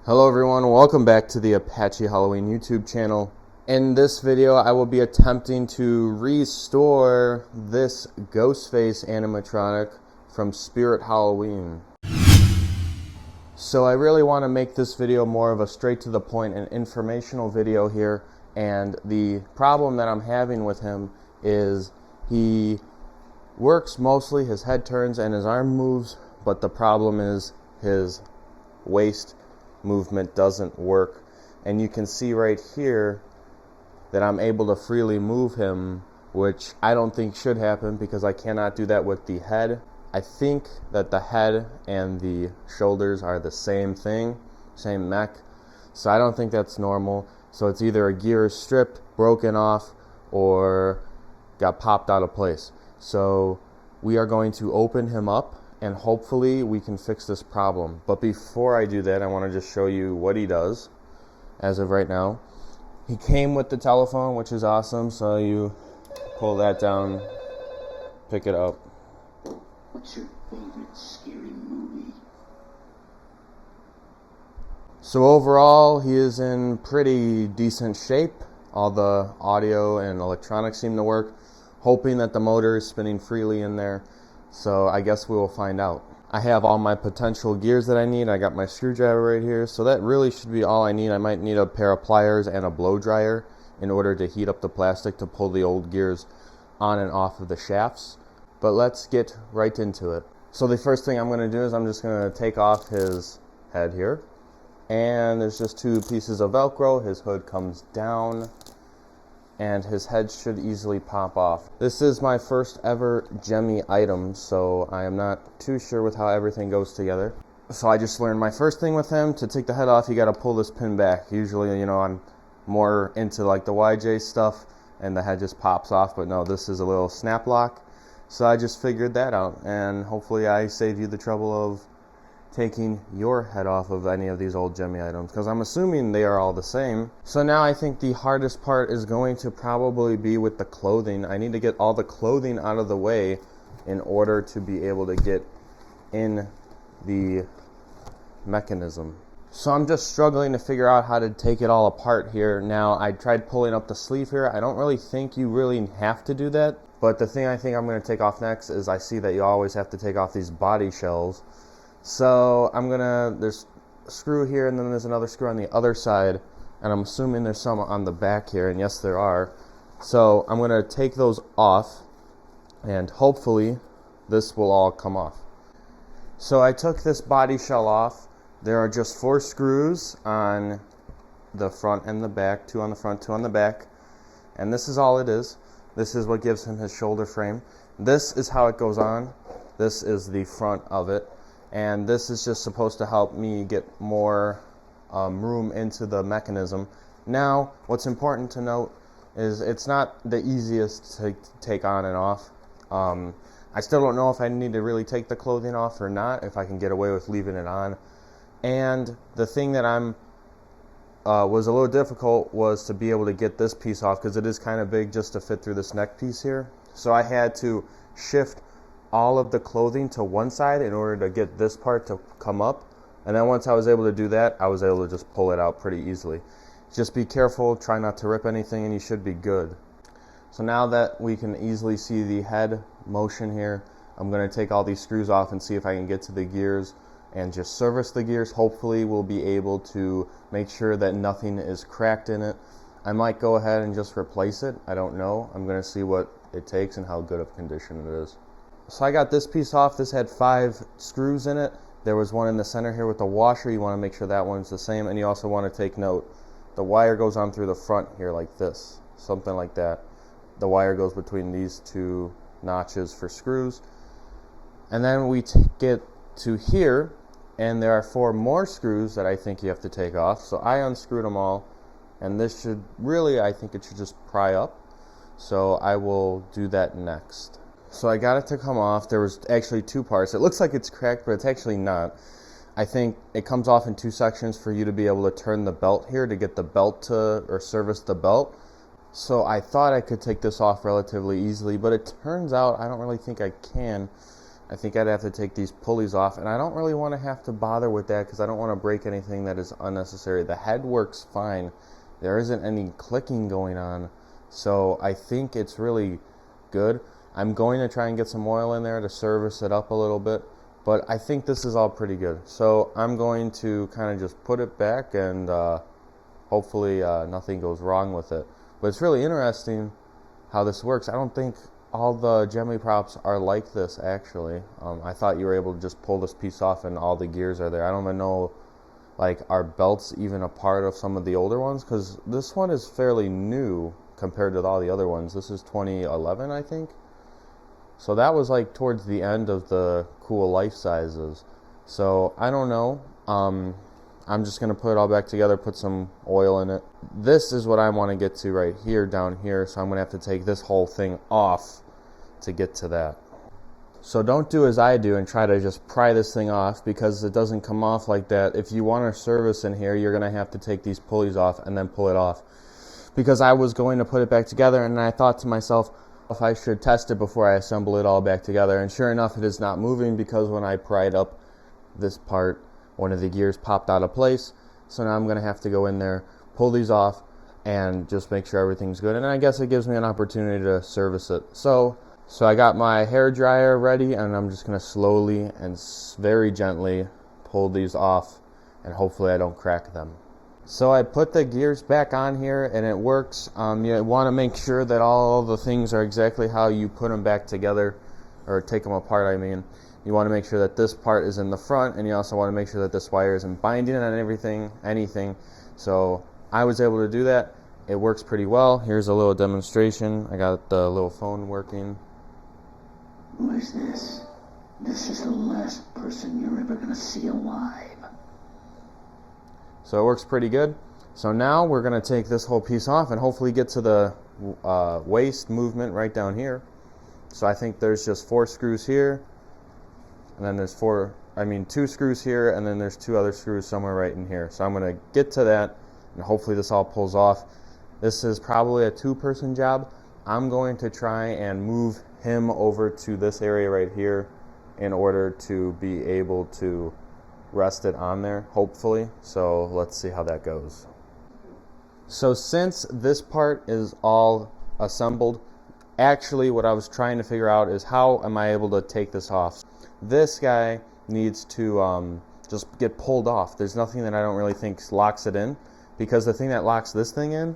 Hello everyone, welcome back to the Apache Halloween YouTube channel. In this video I will be attempting to restore this Ghostface animatronic from Spirit Halloween. So I really want to make this video more of a straight to the point and informational video here, and the problem that I'm having with him is he works mostly, his head turns and his arm moves, but the problem is his waist movement doesn't work. And you can see right here that I'm able to freely move him, which I don't think should happen because I cannot do that with the head. I think that the head and the shoulders are the same thing, same neck, so I don't think that's normal. So it's either a gear stripped, broken off, or got popped out of place. So we are going to open him up and hopefully we can fix this problem. But before I do that, I want to just show you what he does as of right now. He came with the telephone, which is awesome. So you pull that down, pick it up. What's your favorite scary movie? So overall, he is in pretty decent shape. All the audio and electronics seem to work. Hoping that the motor is spinning freely in there. So I guess we will find out. I have all my potential gears that I need. I got my screwdriver right here. So that really should be all I need. I might need a pair of pliers and a blow dryer in order to heat up the plastic to pull the old gears on and off of the shafts. But let's get right into it. So the first thing I'm going to do is I'm just going to take off his head here. And there's just two pieces of Velcro. His hood comes down and his head should easily pop off. This is my first ever Gemmy item, so I am not too sure with how everything goes together. So I just learned my first thing with him, to take the head off, you gotta pull this pin back. Usually, I'm more into like the YJ stuff and the head just pops off, but no, this is a little snap lock. So I just figured that out, and hopefully I save you the trouble of taking your head off of any of these old Gemmy items, because I'm assuming they are all the same. So now I think the hardest part is going to probably be with the clothing. I need to get all the clothing out of the way in order to be able to get in the mechanism. So I'm just struggling to figure out how to take it all apart here. Now I tried pulling up the sleeve here. I don't really think you really have to do that, but the thing I think I'm going to take off next is I see that you always have to take off these body shells. So there's a screw here and then there's another screw on the other side, and I'm assuming there's some on the back here, and yes there are. So I'm going to take those off and hopefully this will all come off. So I took this body shell off. There are just 4 screws on the front and the back, 2 on the front, 2 on the back, and this is all it is. This is what gives him his shoulder frame. This is how it goes on. This is the front of it. And this is just supposed to help me get more room into the mechanism. Now, what's important to note is it's not the easiest to take on and off. I still don't know if I need to really take the clothing off or not, if I can get away with leaving it on. And the thing that was a little difficult was to be able to get this piece off, because it is kind of big just to fit through this neck piece here. So I had to shift all of the clothing to one side in order to get this part to come up, and then once I was able to do that, I was able to just pull it out pretty easily. Just be careful, try not to rip anything, and you should be good. So now that we can easily see the head motion here, I'm going to take all these screws off and see if I can get to the gears and just service the gears. Hopefully we'll be able to make sure that nothing is cracked in it. I might go ahead and just replace it, I don't know. I'm going to see what it takes and how good of condition it is. So I got this piece off. This had 5 screws in it. There was one in the center here with the washer. You want to make sure that one's the same, and you also want to take note, the wire goes on through the front here like this, something like that. The wire goes between these 2 notches for screws. And then we get to here, and there are 4 more screws that I think you have to take off. So I unscrewed them all, and this should really, I think it should just pry up. So I will do that next. So I got it to come off. There was actually 2 parts. It looks like it's cracked, but it's actually not. I think it comes off in 2 sections for you to be able to turn the belt here to get the belt to, or service the belt. So I thought I could take this off relatively easily, but it turns out I don't really think I can. I think I'd have to take these pulleys off, and I don't really want to have to bother with that because I don't want to break anything that is unnecessary. The head works fine. There isn't any clicking going on, so I think it's really good. I'm going to try and get some oil in there to service it up a little bit, but I think this is all pretty good. So I'm going to kind of just put it back, and hopefully nothing goes wrong with it. But it's really interesting how this works. I don't think all the Gemmy props are like this, actually. I thought you were able to just pull this piece off and all the gears are there. I don't even know, like, are belts even a part of some of the older ones? Because this one is fairly new compared to all the other ones. This is 2011, I think. So that was like towards the end of the cool life sizes. So I don't know. I'm just going to put it all back together, put some oil in it. This is what I want to get to right here, down here. So I'm going to have to take this whole thing off to get to that. So don't do as I do and try to just pry this thing off, because it doesn't come off like that. If you want to service in here, you're going to have to take these pulleys off and then pull it off. Because I was going to put it back together, and I thought to myself, if I should test it before I assemble it all back together. And sure enough, it is not moving, because when I pried up this part, one of the gears popped out of place. So now I'm going to have to go in there, pull these off, and just make sure everything's good. And I guess it gives me an opportunity to service it. So I got my hair dryer ready, and I'm just going to slowly and very gently pull these off, and hopefully I don't crack them. So I put the gears back on here, and it works. You want to make sure that all the things are exactly how you put them back together, or take them apart, I mean. You want to make sure that this part is in the front, and you also want to make sure that this wire isn't binding on anything. So I was able to do that. It works pretty well. Here's a little demonstration. I got the little phone working. Who is this? This is the last person you're ever gonna see alive. So it works pretty good. So now we're going to take this whole piece off and hopefully get to the waist movement right down here. So I think there's just 4 screws here, and then there's 2 screws here, and then there's 2 other screws somewhere right in here. So I'm going to get to that, and hopefully this all pulls off. This is probably a 2-person job. I'm going to try and move him over to this area right here in order to be able to rest it on there, hopefully. So let's see how that goes. So since this part is all assembled, actually what I was trying to figure out is how am I able to take this off. This guy needs to just get pulled off. There's nothing that I don't really think locks it in, because the thing that locks this thing in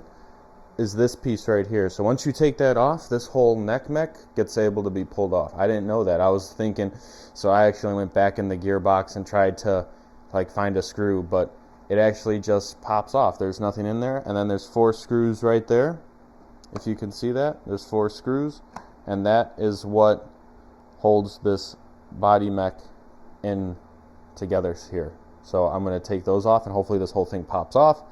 is this piece right here. So once you take that off, this whole neck mech gets able to be pulled off. I didn't know that. I was thinking, so I actually went back in the gearbox and tried to find a screw, but it actually just pops off. There's nothing in there. And then there's 4 screws right there. If you can see that, there's 4 screws, and that is what holds this body mech in together here. So I'm going to take those off, and hopefully this whole thing pops off,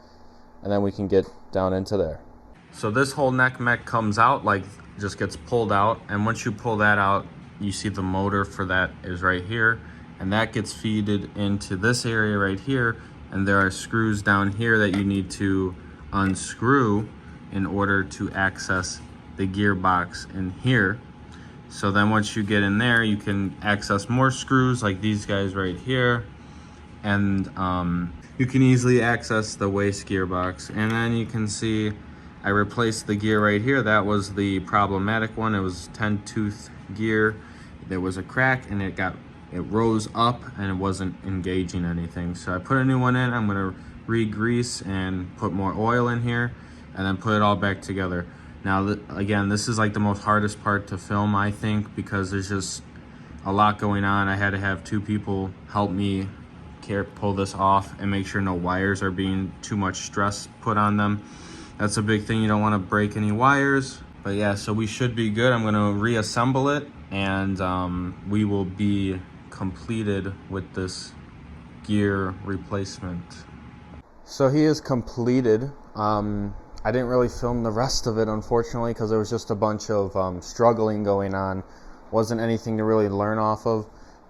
and then we can get down into there. So this whole neck mech comes out, just gets pulled out, and once you pull that out, you see the motor for that is right here, and that gets feeded into this area right here, and there are screws down here that you need to unscrew in order to access the gearbox in here. So then once you get in there, you can access more screws like these guys right here, and you can easily access the waist gearbox. And then you can see I replaced the gear right here. That was the problematic one. It was 10-tooth gear. There was a crack, and it rose up and it wasn't engaging anything. So I put a new one in. I'm gonna re-grease and put more oil in here, and then put it all back together. Now, again, this is like the most hardest part to film, I think, because there's just a lot going on. I had to have 2 people help me pull this off and make sure no wires are being too much stress put on them. That's a big thing. You don't want to break any wires. But yeah, so we should be good. I'm going to reassemble it, and we will be completed with this gear replacement. So he is completed. I didn't really film the rest of it, unfortunately, because there was just a bunch of struggling going on. Wasn't anything to really learn off of.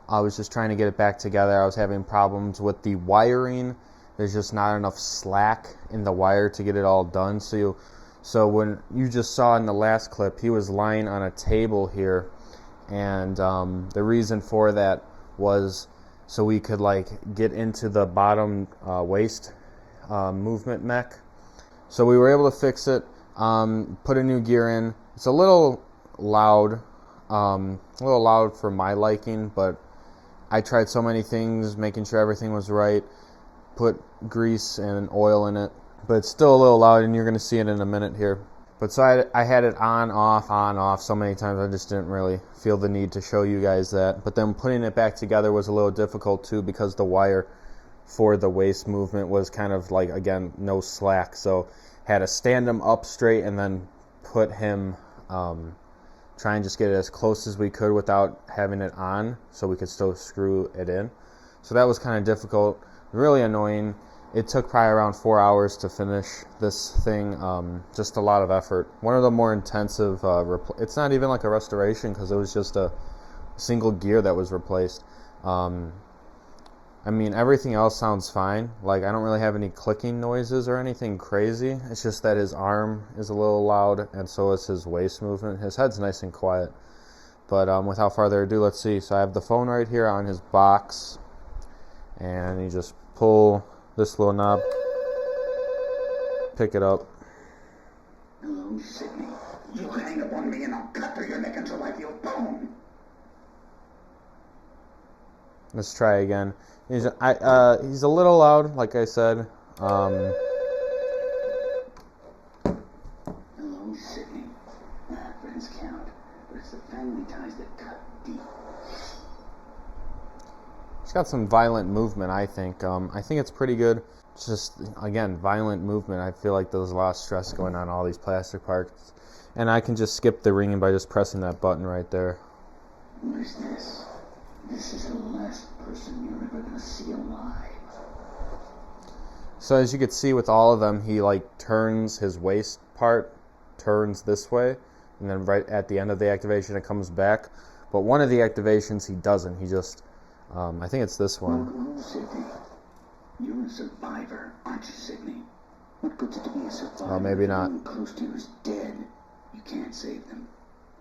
I was just trying to get it back together. I was having problems with the wiring. There's just not enough slack in the wire to get it all done. So when you just saw in the last clip, he was lying on a table here, and the reason for that was so we could like get into the bottom waist movement mech. So we were able to fix it, put a new gear in. It's a little loud for my liking, but I tried so many things, making sure everything was right, put grease and oil in it, but it's still a little loud, and you're going to see it in a minute here. But so I had it on, off so many times, I just didn't really feel the need to show you guys that. But then putting it back together was a little difficult too, because the wire for the waist movement was kind of like, again, no slack. So had to stand him up straight and then put him, try and just get it as close as we could without having it on, so we could still screw it in. So that was kind of difficult, really annoying. It took probably around 4 hours to finish this thing. Just a lot of effort. One of the more intensive, it's not even like a restoration, because it was just a single gear that was replaced. I mean, everything else sounds fine. Like, I don't really have any clicking noises or anything crazy. It's just that his arm is a little loud, and so is his waist movement. His head's nice and quiet. But without further ado, let's see. So I have the phone right here on his box, and you just pull this little knob, pick it up. Hello, Sydney. You hang up on me and I'll cut through your neck until I feel bone. Let's try again. He's a little loud, like I said. Hello, Sydney. Friends count, but it's the family ties that cut deep. It's got some violent movement, I think. I think it's pretty good. It's just, again, violent movement. I feel like there's a lot of stress going on all these plastic parts. And I can just skip the ringing by just pressing that button right there. Where's this? This is the last person you're ever gonna see alive. So as you can see with all of them, he like turns his waist part, turns this way, and then right at the end of the activation it comes back. But one of the activations he doesn't. He just, I think it's this one. Oh, Sydney. You're a survivor, aren't you, Sydney? What puts it to be a survivor? Oh, maybe not. Anyone close to you is dead. You can't save them.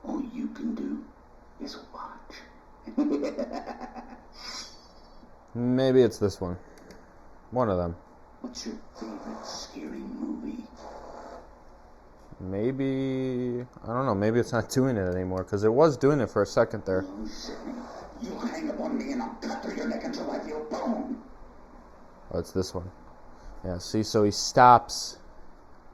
All you can do is watch. Maybe it's this one. One of them. What's your favorite scary movie? Maybe, I don't know, maybe it's not doing it anymore, because it was doing it for a second there. Hello, Sydney. You hang up on me and I'll cut through your neck until I feel bone. Oh, it's this one. Yeah, see, so he stops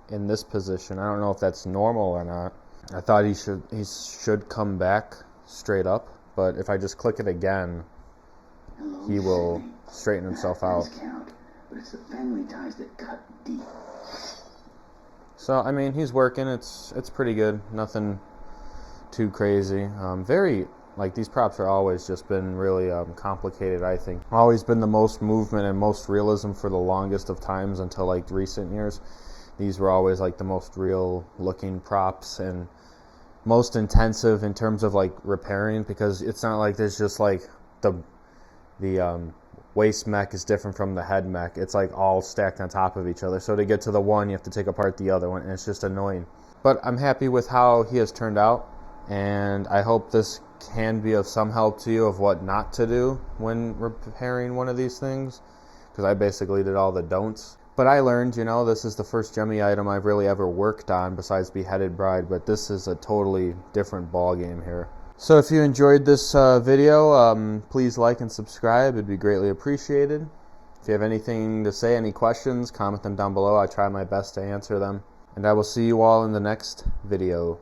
in this position. I don't know if that's normal or not. I thought he should come back straight up, but if I just click it again, Hello, he will Sydney. straighten himself out. Friends count, but it's the family ties that cut deep. So, I mean, he's working. It's pretty good. Nothing too crazy. Very, like, these props are always just been really complicated, I think. Always been the most movement and most realism for the longest of times until, like, recent years. These were always, like, the most real-looking props and most intensive in terms of, like, repairing, because it's not like there's just, like, the waist mech is different from the head mech. It's like all stacked on top of each other. So to get to the one, you have to take apart the other one, and it's just annoying. But I'm happy with how he has turned out, and I hope this can be of some help to you of what not to do when repairing one of these things, because I basically did all the don'ts. But I learned, you know, this is the first Gemmy item I've really ever worked on besides Beheaded Bride, but this is a totally different ball game here. So if you enjoyed this video, please like and subscribe. It'd be greatly appreciated. If you have anything to say, any questions, comment them down below. I try my best to answer them. And I will see you all in the next video.